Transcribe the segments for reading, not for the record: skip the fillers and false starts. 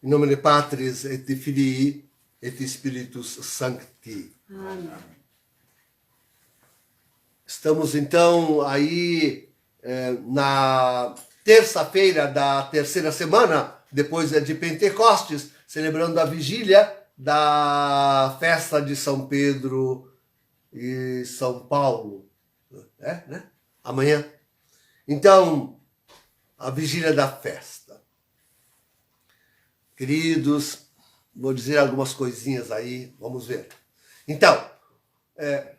In nome de Patris et de Filii et Spiritus Sancti. Amém. Estamos então aí na terça-feira da terceira semana, depois de Pentecostes, celebrando a vigília da festa de São Pedro e São Paulo. Né? Amanhã. Então, a vigília da festa. Queridos, vou dizer algumas coisinhas aí, vamos ver. Então,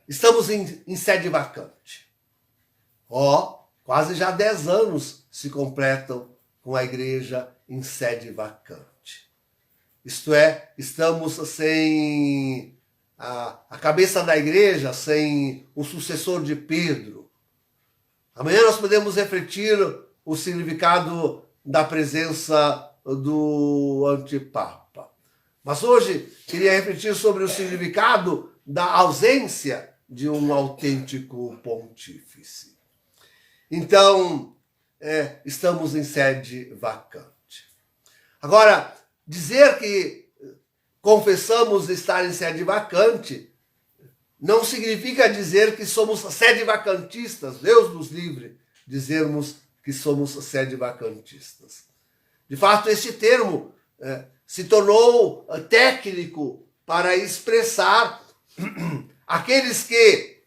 estamos em sede vacante. Quase já 10 anos se completam com a igreja em sede vacante. Isto é, estamos sem a cabeça da igreja, sem o sucessor de Pedro. Amanhã nós podemos refletir o significado da presença do antipapa. Mas hoje queria refletir sobre o significado da ausência de um autêntico pontífice. Então, estamos em sede vacante. Agora, dizer que confessamos estar em sede vacante não significa dizer que somos sede vacantistas. Deus nos livre dizermos que somos sede vacantistas. De fato, este termo se tornou técnico para expressar aqueles que,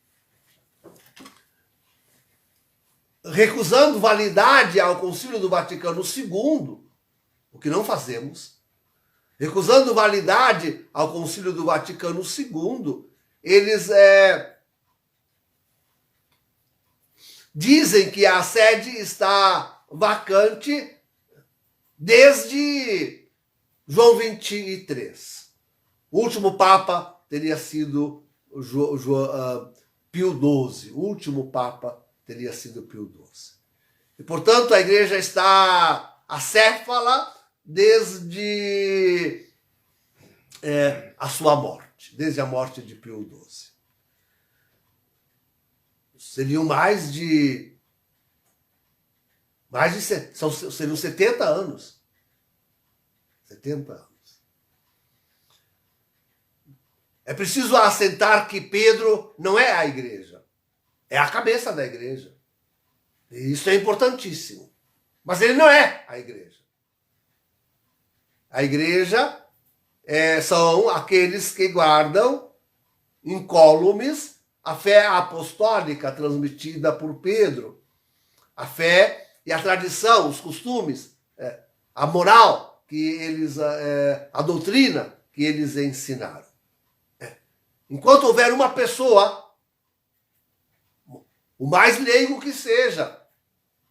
recusando validade ao Concílio do Vaticano II, o que não fazemos, recusando validade ao Concílio do Vaticano II, eles dizem que a sede está vacante desde João 23. O último Papa teria sido Pio XII. O último Papa teria sido Pio XII. E, portanto, a igreja está acéfala desde a sua morte, desde a morte de Pio XII. Seriam seriam 70 anos. 70 anos. É preciso assentar que Pedro não é a igreja. É a cabeça da igreja. E isso é importantíssimo. Mas ele não é a igreja. A igreja são aqueles que guardam incólumes a fé apostólica transmitida por Pedro. A fé e a tradição, os costumes, a moral que eles, a doutrina que eles ensinaram. Enquanto houver uma pessoa, o mais leigo que seja,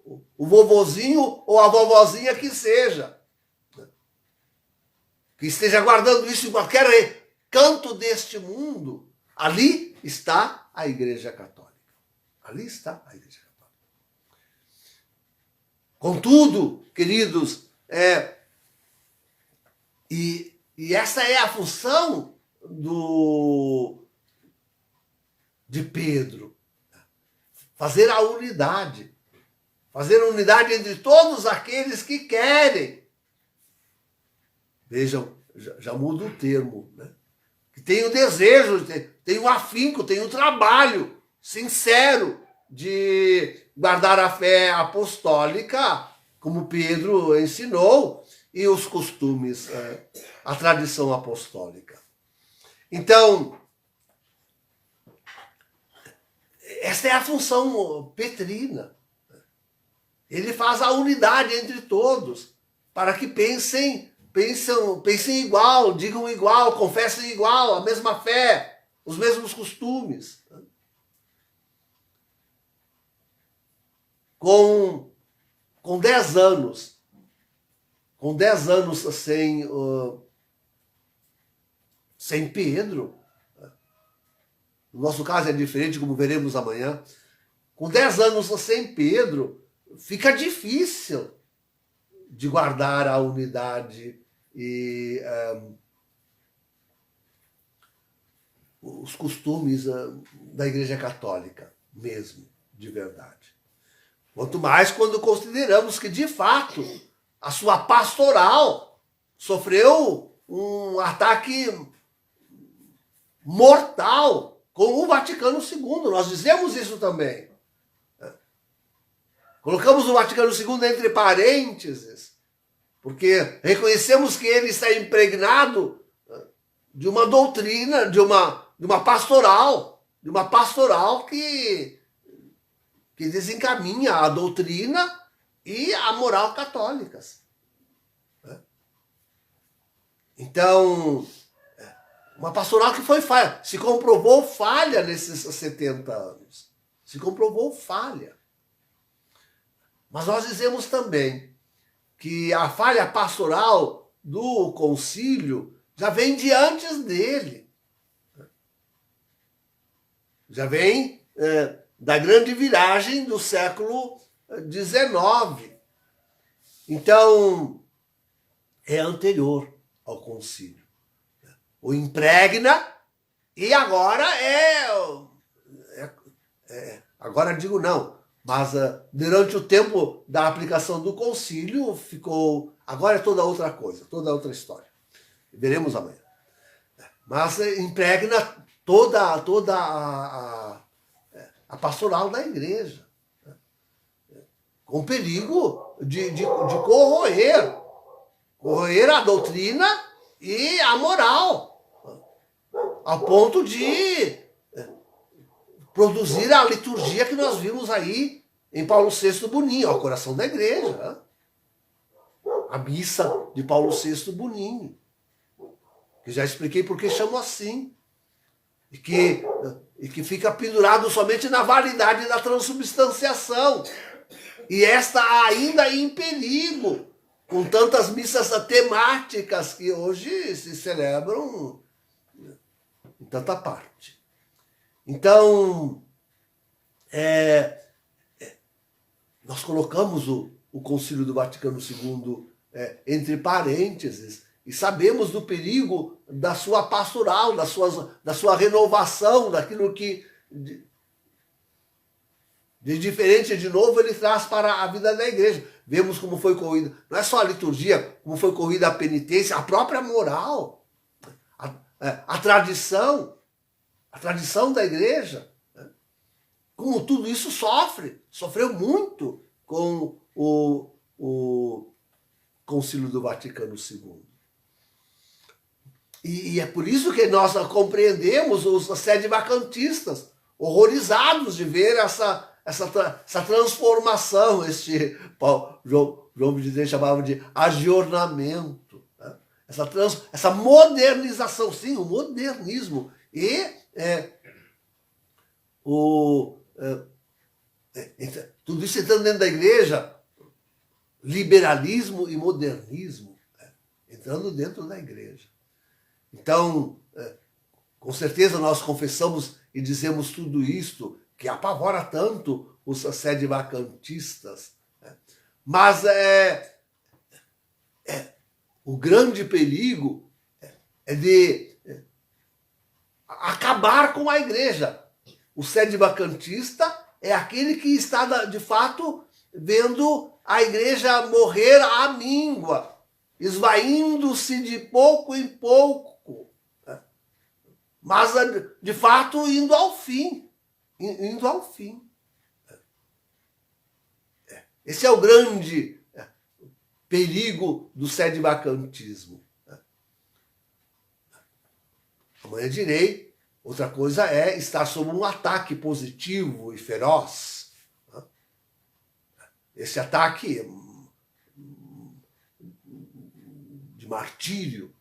o vovozinho ou a vovozinha que seja, que esteja guardando isso em qualquer canto deste mundo, ali está a Igreja Católica. Ali está a Igreja Católica. Contudo, queridos, e essa é a função de Pedro. Fazer a unidade. Fazer a unidade entre todos aqueles que querem. Vejam, já muda o termo, né? Que tem o desejo, tem o afinco, tem o trabalho sincero de guardar a fé apostólica, como Pedro ensinou, e os costumes, a tradição apostólica. Então, esta é a função petrina. Ele faz a unidade entre todos, para que pensem igual, digam igual, confessem igual, a mesma fé, os mesmos costumes. Com 10 anos, sem Pedro, no nosso caso é diferente, como veremos amanhã, com 10 anos sem Pedro, fica difícil de guardar a unidade e os costumes da Igreja Católica, mesmo, de verdade. Quanto mais quando consideramos que, de fato, a sua pastoral sofreu um ataque mortal com o Vaticano II. Nós dizemos isso também. Colocamos o Vaticano II entre parênteses, porque reconhecemos que ele está impregnado de uma doutrina, de uma pastoral que desencaminha a doutrina e a moral católicas. Então, uma pastoral que foi falha, se comprovou falha nesses 70 anos. Se comprovou falha. Mas nós dizemos também que a falha pastoral do concílio já vem de antes dele. Já vem da grande viragem do século XIX. Então, é anterior ao concílio. O impregna e agora agora digo não, mas durante o tempo da aplicação do concílio ficou, agora é toda outra coisa, toda outra história. Veremos amanhã. Mas impregna toda a pastoral da igreja, com perigo de corroer a doutrina e a moral, ao ponto de produzir a liturgia que nós vimos aí em Paulo VI Boninho, ao coração da igreja. A missa de Paulo VI Boninho, que já expliquei por que chamo assim, e que fica pendurado somente na validade da transubstanciação. E esta ainda em perigo, com tantas missas temáticas que hoje se celebram em tanta parte. Então, nós colocamos o Concílio do Vaticano II entre parênteses e sabemos do perigo da sua pastoral, da sua renovação, daquilo que de diferente de novo ele traz para a vida da igreja. Vemos como foi corrida, não é só a liturgia, como foi corrida a penitência, a própria moral, a tradição da igreja. Como tudo isso sofreu muito com o Concílio do Vaticano II. E é por isso que nós compreendemos os sede-vacantistas, horrorizados de ver essa transformação, João XXIII chamava de aggiornamento, né? Essa modernização, sim, o modernismo. E tudo isso entrando dentro da igreja, liberalismo e modernismo, entrando dentro da igreja. Então, com certeza nós confessamos e dizemos tudo isto, que apavora tanto os sede-vacantistas, né? Mas o grande perigo é de acabar com a igreja. O sede-vacantista é aquele que está, de fato, vendo a igreja morrer à míngua, esvaindo-se de pouco em pouco, né? Mas, de fato, indo ao fim. Esse é o grande perigo do sede-vacantismo. Amanhã direi, outra coisa é estar sob um ataque positivo e feroz. Esse ataque de martírio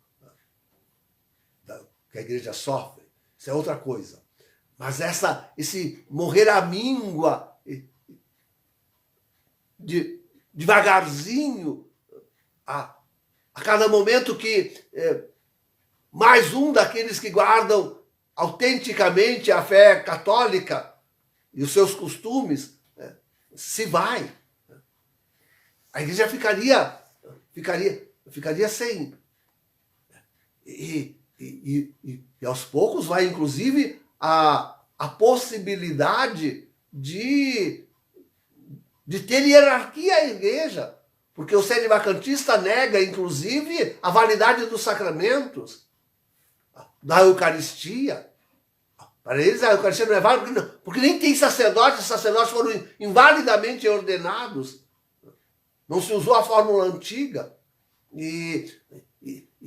que a igreja sofre, isso é outra coisa. Mas esse morrer à míngua, devagarzinho, a cada momento que mais um daqueles que guardam autenticamente a fé católica e os seus costumes se vai, a igreja ficaria sem. E aos poucos vai, inclusive, a possibilidade de ter hierarquia à igreja, porque o sede vacantista nega, inclusive, a validade dos sacramentos, da Eucaristia. Para eles a Eucaristia não é válida, porque nem tem sacerdotes, os sacerdotes foram invalidamente ordenados. Não se usou a fórmula antiga. E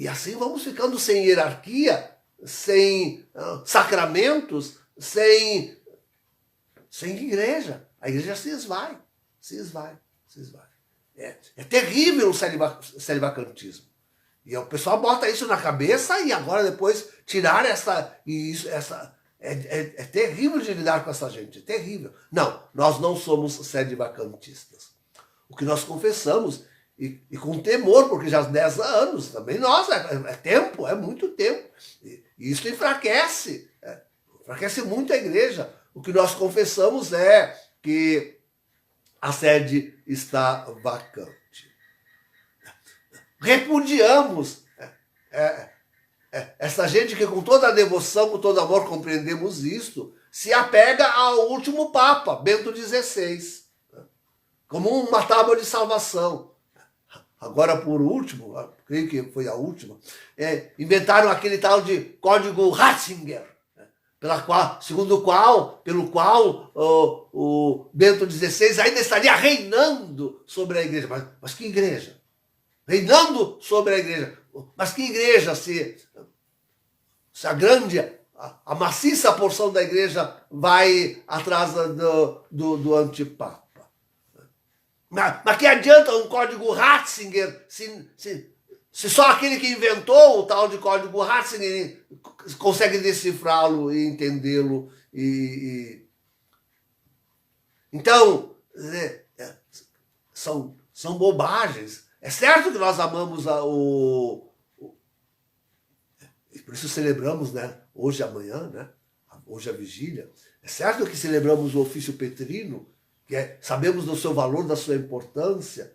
assim vamos ficando sem hierarquia, sem sacramentos, sem igreja. A igreja se esvai, se esvai, se esvai. É terrível o celibacantismo. E o pessoal bota isso na cabeça e agora depois tirar essa... É terrível de lidar com essa gente, é terrível. Não, nós não somos celibacantistas. O que nós confessamos, e com temor, porque já há 10 anos, também nós, é tempo, é muito tempo. E isso enfraquece, enfraquece muito a igreja. O que nós confessamos é que a sede está vacante. Repudiamos essa gente que com toda a devoção, com todo amor, compreendemos isto, se apega ao último Papa, Bento XVI, como uma tábua de salvação. Agora, por último, creio que foi a última, inventaram aquele tal de Código Ratzinger, pelo qual o Bento XVI ainda estaria reinando sobre a igreja. Mas que igreja? Reinando sobre a igreja. Mas que igreja se a maciça porção da igreja vai atrás do antipapa? Mas que adianta um código Ratzinger se só aquele que inventou o tal de código Ratzinger consegue decifrá-lo e entendê-lo? Então, são bobagens. É certo que nós amamos por isso celebramos, né, hoje e amanhã, né, hoje a vigília. É certo que celebramos o ofício petrino, que sabemos do seu valor, da sua importância,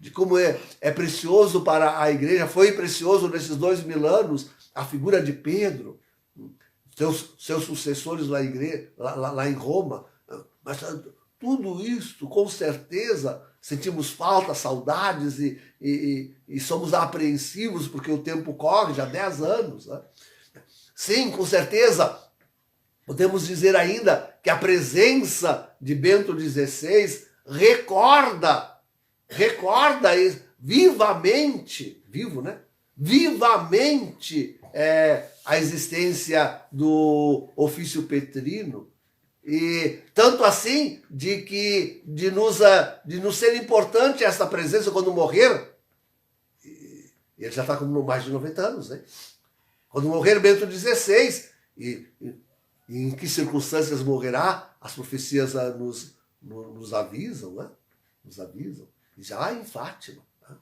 de como é precioso para a igreja, foi precioso nesses 2000 anos a figura de Pedro, seus sucessores lá em Roma. Mas tudo isso, com certeza, sentimos falta, saudades e somos apreensivos porque o tempo corre, já há 10 anos. Né? Sim, com certeza, podemos dizer ainda que a presença de Bento XVI recorda vivamente, vivamente a existência do ofício petrino. E tanto assim de nos ser importante essa presença quando morrer. E ele já está com mais de 90 anos, né? Quando morrer Bento XVI, e em que circunstâncias morrerá, as profecias nos avisam, né? Nos avisam. E já em Fátima. Né?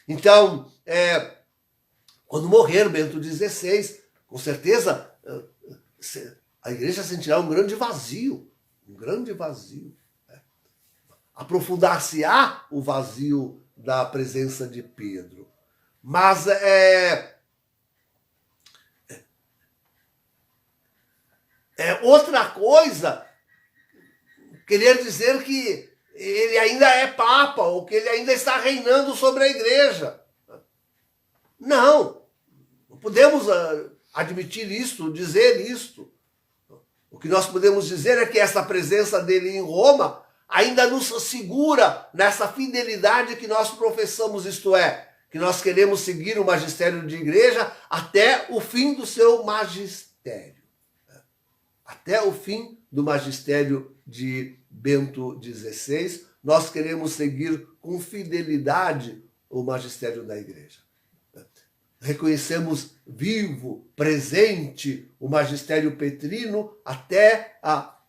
Então, quando morrer Bento XVI, com certeza a igreja sentirá um grande vazio. Um grande vazio. Né? Aprofundar-se-á o vazio da presença de Pedro. Mas outra coisa querer dizer que ele ainda é Papa, ou que ele ainda está reinando sobre a igreja. Não podemos admitir isto, dizer isto. O que nós podemos dizer é que essa presença dele em Roma ainda nos segura nessa fidelidade que nós professamos, isto é, que nós queremos seguir o magistério de igreja até o fim do seu magistério. Até o fim do magistério de Bento XVI, nós queremos seguir com fidelidade o magistério da igreja. Reconhecemos vivo, presente, o magistério petrino até a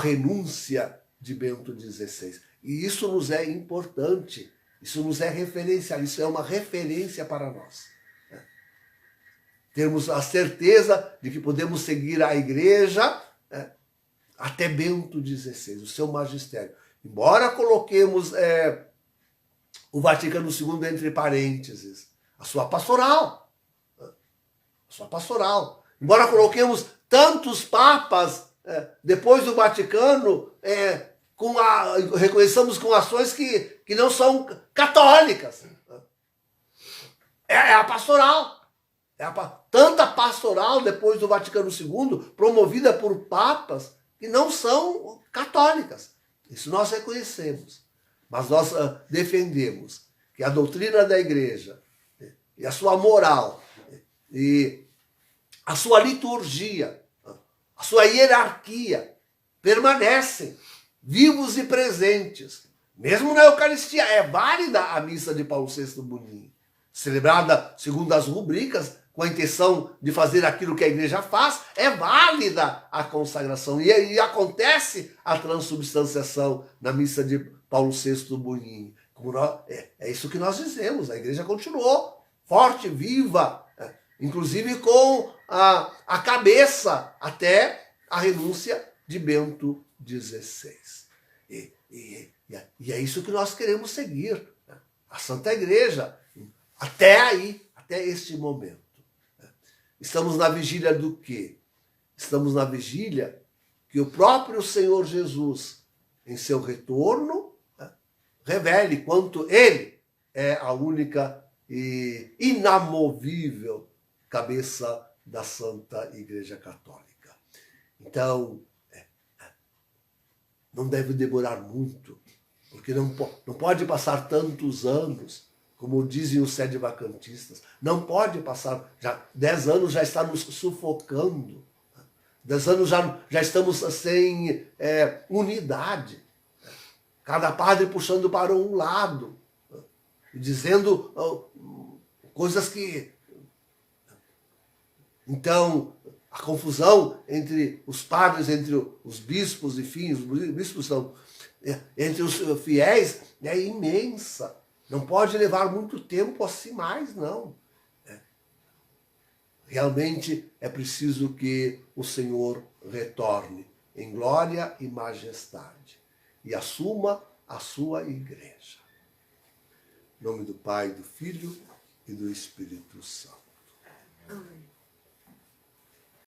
renúncia de Bento XVI. E isso nos é importante, isso nos é referencial, isso é uma referência para nós. Termos a certeza de que podemos seguir a igreja até Bento XVI, o seu magistério. Embora coloquemos o Vaticano II entre parênteses, a sua pastoral. Embora coloquemos tantos papas depois do Vaticano reconheçamos com ações que não são católicas. É a pastoral. Tanta pastoral depois do Vaticano II, promovida por papas que não são católicas. Isso nós reconhecemos. Mas nós defendemos que a doutrina da igreja e a sua moral e a sua liturgia, a sua hierarquia permanecem vivos e presentes. Mesmo na Eucaristia, é válida a missa de Paulo VI Bonin, celebrada segundo as rubricas, com a intenção de fazer aquilo que a igreja faz, é válida a consagração. E acontece a transubstanciação na missa de Paulo VI Bonin. É isso que nós dizemos, a igreja continuou forte, viva, inclusive com a cabeça até a renúncia de Bento XVI. E é isso que nós queremos seguir, a Santa Igreja, até aí, até este momento. Estamos na vigília do quê? Estamos na vigília que o próprio Senhor Jesus, em seu retorno, revele quanto Ele é a única e inamovível cabeça da Santa Igreja Católica. Então, não deve demorar muito, porque não pode passar tantos anos, como dizem os sedevacantistas. Não pode passar, 10 anos já está nos sufocando. 10 anos já estamos sem unidade. Cada padre puxando para um lado, dizendo coisas que... Então, a confusão entre os padres, entre os bispos, enfim, os bispos são... entre os fiéis é imensa. Não pode levar muito tempo assim mais, não. Realmente é preciso que o Senhor retorne em glória e majestade e assuma a sua igreja. Em nome do Pai, do Filho e do Espírito Santo. Amém.